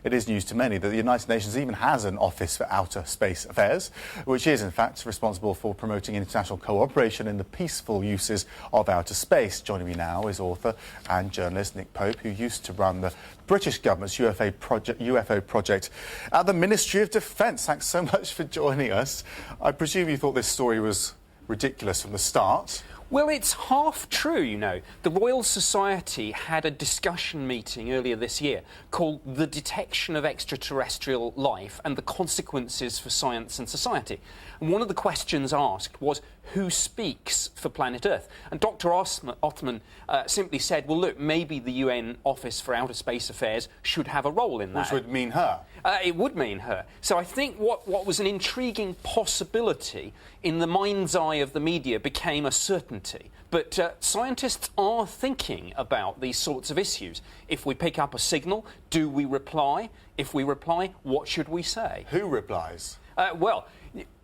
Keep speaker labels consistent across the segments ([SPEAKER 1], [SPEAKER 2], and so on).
[SPEAKER 1] It is news to many that the United Nations even has an Office for Outer Space Affairs, which is, in fact, responsible for promoting international cooperation in the peaceful uses of outer space. Joining me now is author and journalist Nick Pope, who used to run the British government's UFO project at the Ministry of Defence. Thanks so much for joining us. I presume you thought this story was ridiculous from the start.
[SPEAKER 2] Well, it's half true, you know. The Royal Society had a discussion meeting earlier this year called The Detection of Extraterrestrial Life and the Consequences for Science and Society. And one of the questions asked was, who speaks for planet Earth? And Dr. Othman simply said, well, look, maybe the UN Office for Outer Space Affairs should have a role in that.
[SPEAKER 1] Which would mean her.
[SPEAKER 2] It would mean her. So I think what was an intriguing possibility in the mind's eye of the media became a certainty. But scientists are thinking about these sorts of issues. If we pick up a signal, do we reply? If we reply, what should we say?
[SPEAKER 1] Who replies?
[SPEAKER 2] Well,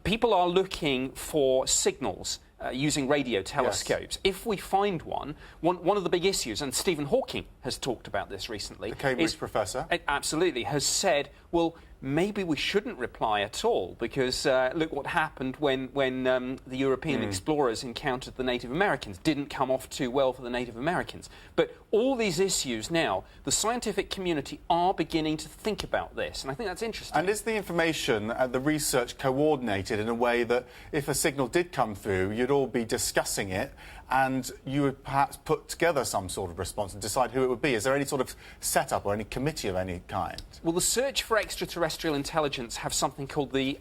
[SPEAKER 2] people are looking for signals using radio telescopes.
[SPEAKER 1] Yes.
[SPEAKER 2] If we find one of the big issues, and Stephen Hawking has talked about this recently...
[SPEAKER 1] The Cambridge professor.
[SPEAKER 2] Absolutely, has said, well, maybe we shouldn't reply at all, because look what happened when the European explorers encountered the Native Americans. Didn't come off too well for the Native Americans. But all these issues now, the scientific community are beginning to think about this, and I think that's interesting.
[SPEAKER 1] And is the information, the research, coordinated in a way that if a signal did come through, you'd all be discussing it, and you would perhaps put together some sort of response and decide who it would be? Is there any sort of setup or any committee of any kind?
[SPEAKER 2] Well, the search for extraterrestrial intelligence have something called the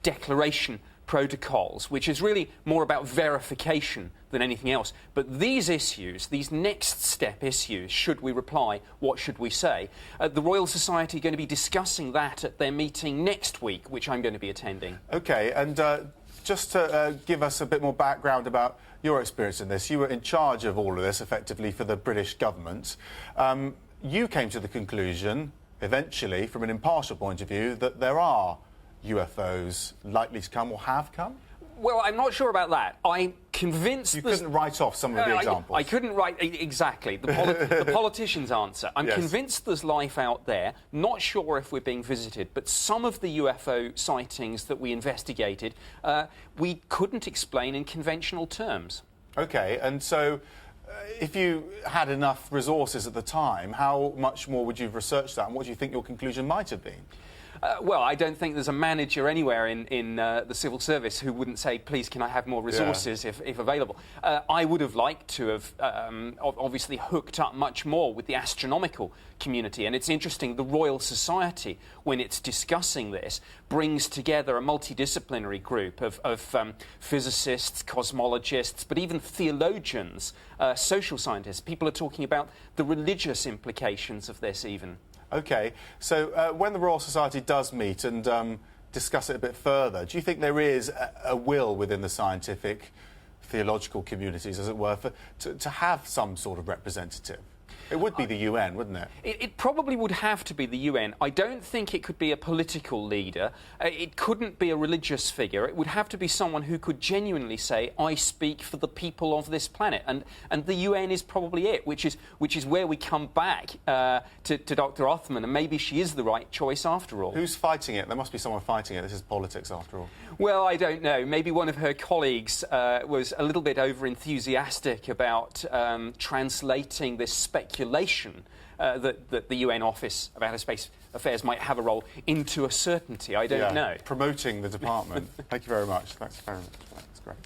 [SPEAKER 2] Declaration Protocols, which is really more about verification than anything else. But these issues, these next step issues, should we reply, what should we say? The Royal Society are going to be discussing that at their meeting next week, which I'm going to be attending.
[SPEAKER 1] OK, and just to give us a bit more background about your experience in this, you were in charge of all of this, effectively, for the British government. You came to the conclusion, eventually, from an impartial point of view, that there are UFOs likely to come or have come?
[SPEAKER 2] Well, I'm not sure about that. I'm convinced...
[SPEAKER 1] You couldn't write off some of the examples.
[SPEAKER 2] I couldn't write... Exactly. The politician's answer. I'm convinced there's life out there. Not sure if we're being visited, but some of the UFO sightings that we investigated, we couldn't explain in conventional terms. OK, and so if you had enough resources at the time, how much more would you have researched that, and what do you think your conclusion might have been? Well, I don't think there's a manager anywhere in the civil service who wouldn't say, please, can I have more resources if available. I would have liked to have obviously hooked up much more with the astronomical community. And it's interesting, the Royal Society, when it's discussing this, brings together a multidisciplinary group of physicists, cosmologists, but even theologians, social scientists. People are talking about the religious implications of this even.
[SPEAKER 1] OK, so when the Royal Society does meet and discuss it a bit further, do you think there is a will within the scientific, theological communities, as it were, to have some sort of representative? It would be the UN, wouldn't it?
[SPEAKER 2] It probably would have to be the UN. I don't think it could be a political leader. It couldn't be a religious figure. It would have to be someone who could genuinely say, I speak for the people of this planet. And the UN is probably it, which is where we come back to Dr. Othman, and maybe she is the right choice after all.
[SPEAKER 1] Who's fighting it? There must be someone fighting it. This is politics after all.
[SPEAKER 2] Well, I don't know. Maybe one of her colleagues was a little bit over-enthusiastic about translating this speculation that the UN Office of Outer Space Affairs might have a role into a certainty. I don't know.
[SPEAKER 1] Promoting the department. Thank you very much. Thanks very much. That's great.